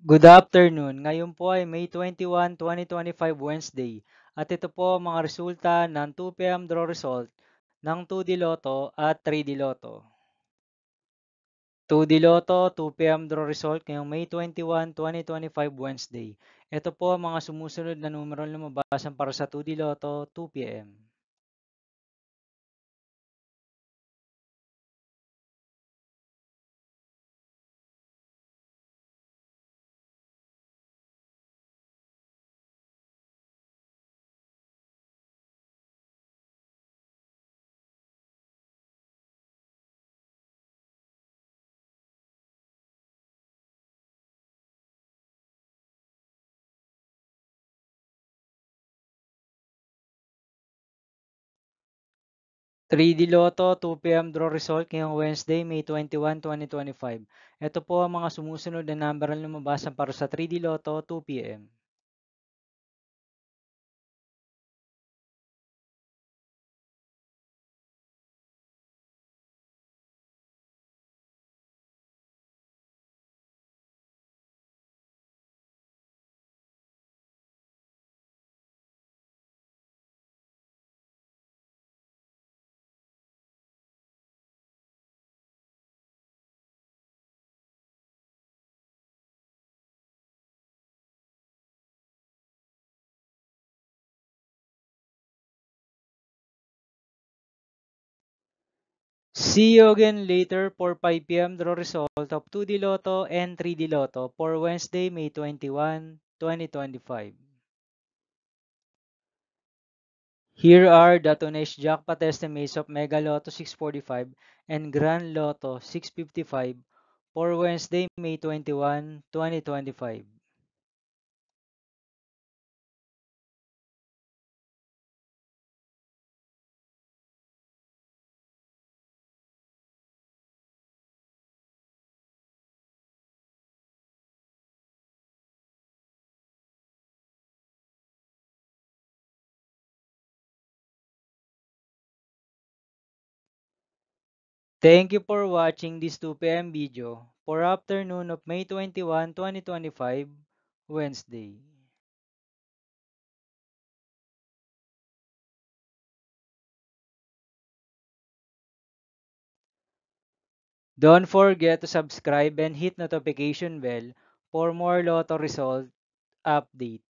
Good afternoon. Ngayon po ay May 21, 2025 Wednesday. At ito po ang mga resulta ng 2 p.m. draw result ng 2D Lotto at 3D Lotto. 2D Lotto, 2 p.m. draw result ngayong May 21, 2025 Wednesday. Ito po ang mga sumusunod na numero na lumabasan para sa 2D Lotto 2 p.m. 3D Lotto 2 p.m. draw result ngayong Wednesday, May 21, 2025. Ito po ang mga sumusunod na number na lumabasan para sa 3D Lotto 2 p.m. 'See you again later for 5 p.m. draw result of 2D Lotto and 3D Lotto for Wednesday, May 21, 2025. Here are the today's jackpot estimates of Mega Lotto 645 and Grand Lotto 655 for Wednesday, May 21, 2025. Thank you for watching this 2 p.m. video for afternoon of May 21, 2025, Wednesday. Don't forget to subscribe and hit notification bell for more Lotto result update.